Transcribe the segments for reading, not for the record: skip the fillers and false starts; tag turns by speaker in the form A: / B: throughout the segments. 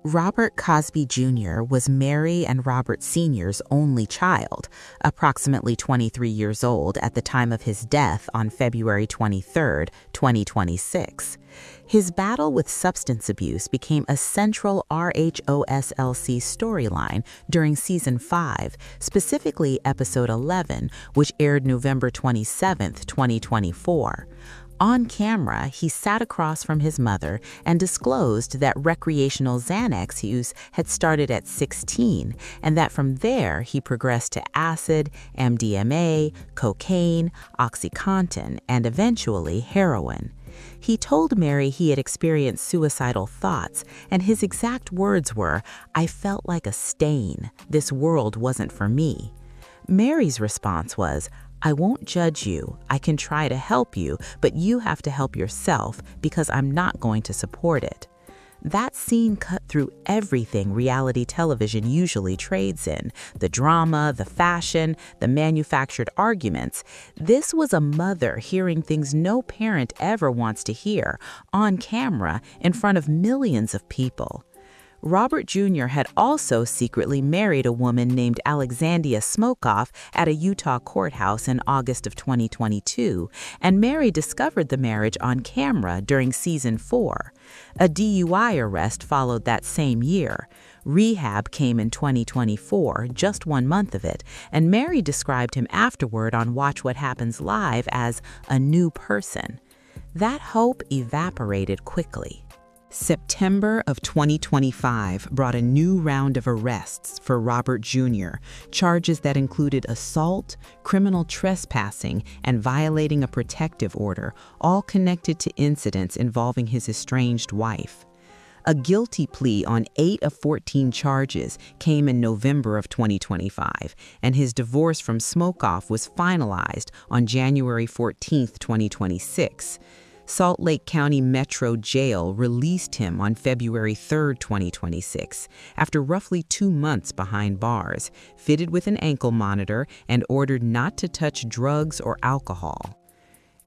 A: Robert Cosby Jr. was Mary and Robert Sr.'s only child, approximately 23 years old at the time of his death on February 23, 2026. His battle with substance abuse became a central RHOSLC storyline during Season 5, specifically Episode 11, which aired November 27, 2024. On camera, he sat across from his mother and disclosed that recreational Xanax use had started at 16, and that from there he progressed to acid, MDMA, cocaine, OxyContin, and eventually heroin. He told Mary he had experienced suicidal thoughts, and his exact words were, "I felt like a stain. This world wasn't for me." Mary's response was, "I won't judge you. I can try to help you, but you have to help yourself because I'm not going to support it." That scene cut through everything reality television usually trades in: the drama, the fashion, the manufactured arguments. This was a mother hearing things no parent ever wants to hear, on camera, in front of millions of people. Robert Jr. had also secretly married a woman named Alexandria Smokoff at a Utah courthouse in August of 2022, and Mary discovered the marriage on camera during Season 4. A DUI arrest followed that same year. Rehab came in 2024, just 1 month of it, and Mary described him afterward on Watch What Happens Live as a new person. That hope evaporated quickly. September of 2025 brought a new round of arrests for Robert Jr., charges that included assault, criminal trespassing, and violating a protective order, all connected to incidents involving his estranged wife. A guilty plea on 8 of 14 charges came in November of 2025, and his divorce from Smokoff was finalized on January 14, 2026. Salt Lake County Metro Jail released him on February 3, 2026, after roughly 2 months behind bars, fitted with an ankle monitor and ordered not to touch drugs or alcohol.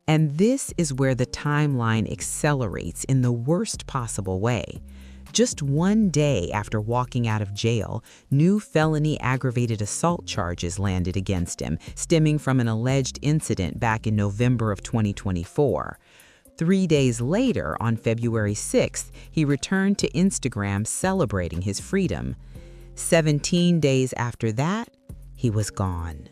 A: And this is where the timeline accelerates in the worst possible way. Just 1 day after walking out of jail, new felony aggravated assault charges landed against him, stemming from an alleged incident back in November of 2024. 3 days later, on February 6th, he returned to Instagram celebrating his freedom. 17 days after that, he was gone.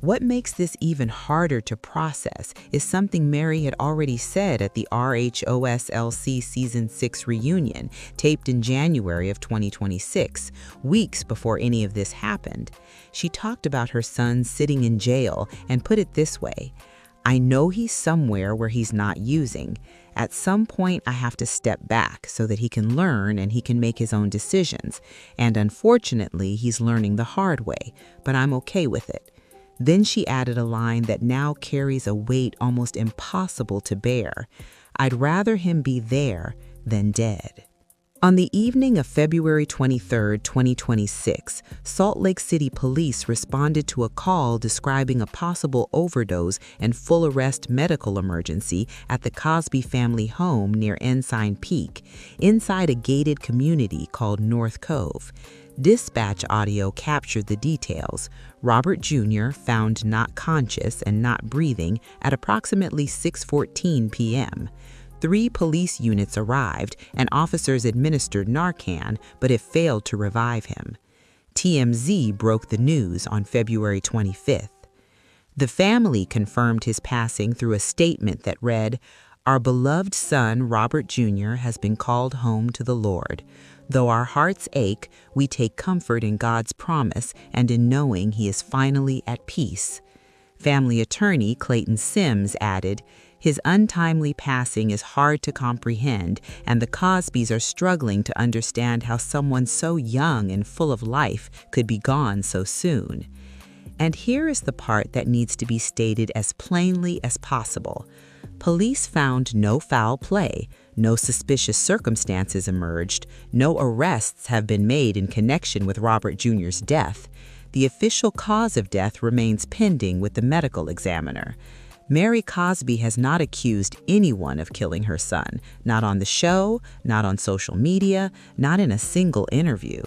A: What makes this even harder to process is something Mary had already said at the RHOSLC Season 6 reunion, taped in January of 2026, weeks before any of this happened. She talked about her son sitting in jail and put it this way: "I know he's somewhere where he's not using. At some point, I have to step back so that he can learn and he can make his own decisions. And unfortunately, he's learning the hard way, but I'm okay with it." Then she added a line that now carries a weight almost impossible to bear: "I'd rather him be there than dead." On the evening of February 23, 2026, Salt Lake City police responded to a call describing a possible overdose and full arrest medical emergency at the Cosby family home near Ensign Peak, inside a gated community called North Cove. Dispatch audio captured the details. Robert Jr. found not conscious and not breathing at approximately 6:14 p.m. 3 police units arrived and officers administered Narcan, but it failed to revive him. TMZ broke the news on February 25th. The family confirmed his passing through a statement that read, "Our beloved son, Robert Jr., has been called home to the Lord. Though our hearts ache, we take comfort in God's promise and in knowing he is finally at peace." Family attorney Clayton Sims added, "His untimely passing is hard to comprehend, and the Cosbys are struggling to understand how someone so young and full of life could be gone so soon." And here is the part that needs to be stated as plainly as possible. Police found no foul play, no suspicious circumstances emerged, no arrests have been made in connection with Robert Jr.'s death. The official cause of death remains pending with the medical examiner. Mary Cosby has not accused anyone of killing her son, not on the show, not on social media, not in a single interview.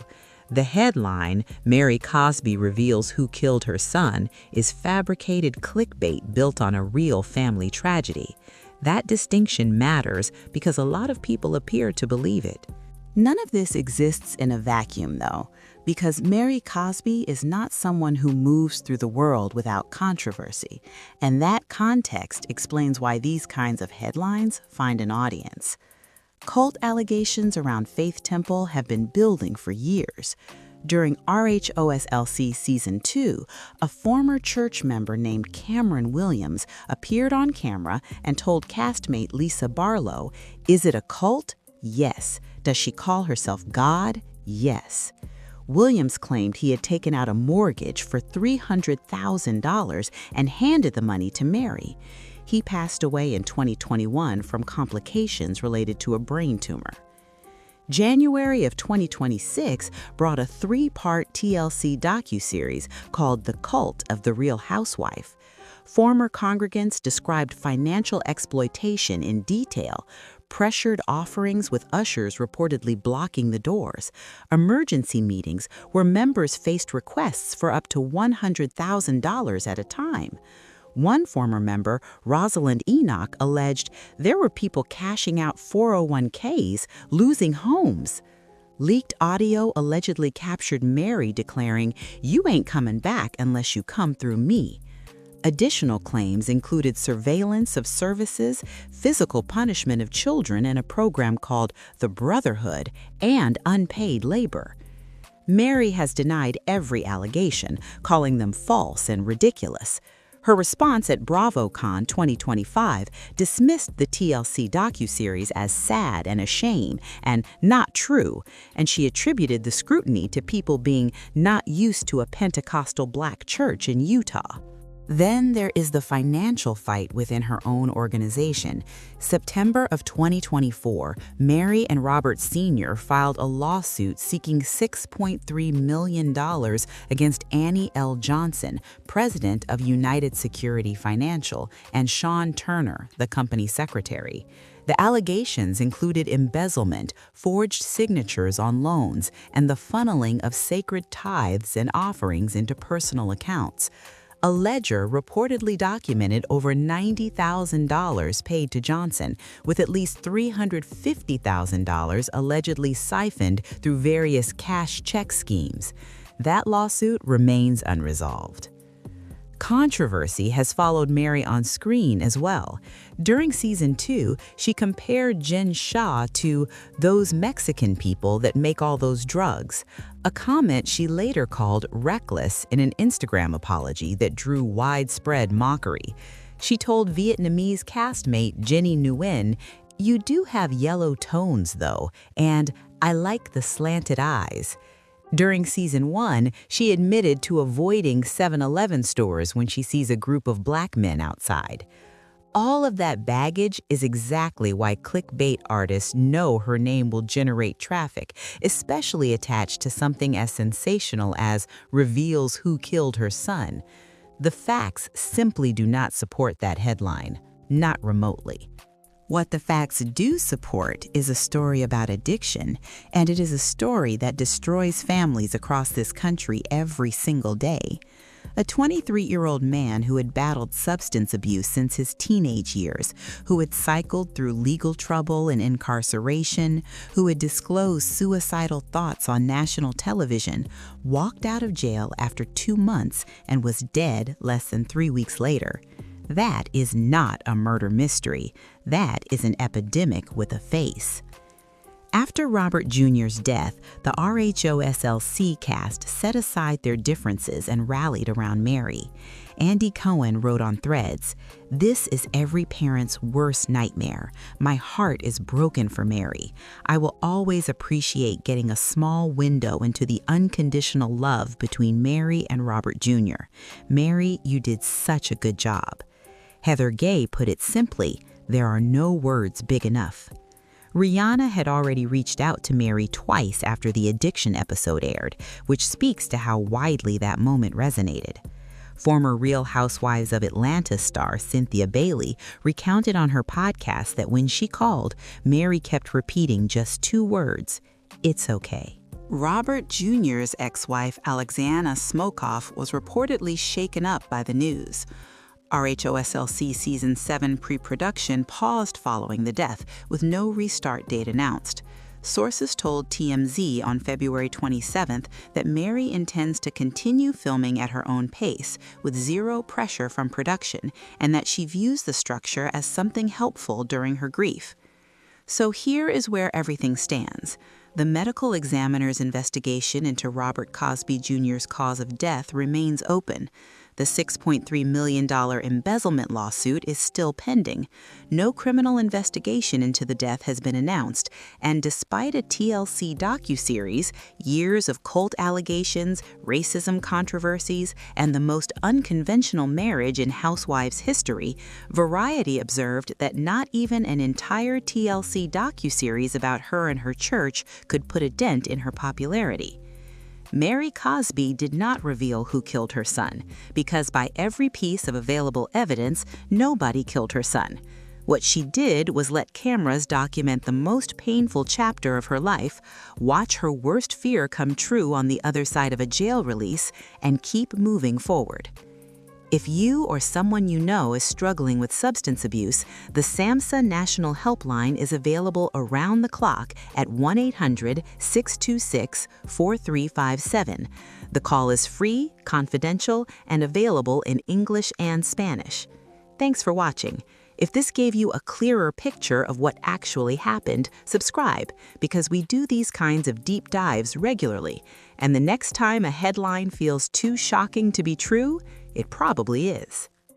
A: The headline, Mary Cosby reveals who killed her son, is fabricated clickbait built on a real family tragedy. That distinction matters because a lot of people appear to believe it. None of this exists in a vacuum, though, because Mary Cosby is not someone who moves through the world without controversy, and that context explains why these kinds of headlines find an audience. Cult allegations around Faith Temple have been building for years. During RHOSLC Season 2, a former church member named Cameron Williams appeared on camera and told castmate Lisa Barlow, "Is it a cult? Yes. Does she call herself God? Yes." Williams claimed he had taken out a mortgage for $300,000 and handed the money to Mary. He passed away in 2021 from complications related to a brain tumor. January of 2026 brought a 3-part TLC docuseries called The Cult of the Real Housewife. Former congregants described financial exploitation in detail, pressured offerings with ushers reportedly blocking the doors, emergency meetings where members faced requests for up to $100,000 at a time. One former member, Rosalind Enoch, alleged there were people cashing out 401ks, losing homes. Leaked audio allegedly captured Mary declaring, "You ain't coming back unless you come through me." Additional claims included surveillance of services, physical punishment of children in a program called The Brotherhood, and unpaid labor. Mary has denied every allegation, calling them false and ridiculous. Her response at BravoCon 2025 dismissed the TLC docuseries as sad and a shame and not true, and she attributed the scrutiny to people being not used to a Pentecostal black church in Utah. Then there is the financial fight within her own organization. September of 2024, Mary and Robert Sr. filed a lawsuit seeking $6.3 million against Annie L. Johnson, president of United Security Financial, and Sean Turner, the company secretary. The allegations included embezzlement, forged signatures on loans, and the funneling of sacred tithes and offerings into personal accounts. A ledger reportedly documented over $90,000 paid to Johnson, with at least $350,000 allegedly siphoned through various cash check schemes. That lawsuit remains unresolved. Controversy has followed Mary on screen as well. During Season 2, she compared Jen Shah to "those Mexican people that make all those drugs," a comment she later called reckless in an Instagram apology that drew widespread mockery. She told Vietnamese castmate Jenny Nguyen, "You do have yellow tones, though, and I like the slanted eyes." During Season 1, she admitted to avoiding 7-Eleven stores when she sees a group of black men outside. All of that baggage is exactly why clickbait artists know her name will generate traffic, especially attached to something as sensational as "reveals who killed her son." The facts simply do not support that headline, not remotely. What the facts do support is a story about addiction, and it is a story that destroys families across this country every single day. A 23-year-old man who had battled substance abuse since his teenage years, who had cycled through legal trouble and incarceration, who had disclosed suicidal thoughts on national television, walked out of jail after 2 months and was dead less than 3 weeks later. That is not a murder mystery. That is an epidemic with a face. After Robert Jr.'s death, the RHOSLC cast set aside their differences and rallied around Mary. Andy Cohen wrote on Threads, "This is every parent's worst nightmare. My heart is broken for Mary. I will always appreciate getting a small window into the unconditional love between Mary and Robert Jr. Mary, you did such a good job." Heather Gay put it simply, "There are no words big enough." Rihanna had already reached out to Mary twice after the addiction episode aired, which speaks to how widely that moment resonated. Former Real Housewives of Atlanta star Cynthia Bailey recounted on her podcast that when she called, Mary kept repeating just two words: "It's okay." Robert Jr.'s ex-wife, Alexandra Smokoff, was reportedly shaken up by the news. RHOSLC Season 7 pre-production paused following the death, with no restart date announced. Sources told TMZ on February 27th that Mary intends to continue filming at her own pace, with zero pressure from production, and that she views the structure as something helpful during her grief. So here is where everything stands. The medical examiner's investigation into Robert Cosby Jr.'s cause of death remains open. The $6.3 million embezzlement lawsuit is still pending. No criminal investigation into the death has been announced, and despite a TLC docuseries, years of cult allegations, racism controversies, and the most unconventional marriage in Housewives history, Variety observed that not even an entire TLC docuseries about her and her church could put a dent in her popularity. Mary Cosby did not reveal who killed her son, because by every piece of available evidence, nobody killed her son. What she did was let cameras document the most painful chapter of her life, watch her worst fear come true on the other side of a jail release, and keep moving forward. If you or someone you know is struggling with substance abuse, the SAMHSA National Helpline is available around the clock at 1-800-626-4357. The call is free, confidential, and available in English and Spanish. Thanks for watching. If this gave you a clearer picture of what actually happened, subscribe, because we do these kinds of deep dives regularly. And the next time a headline feels too shocking to be true, it probably is.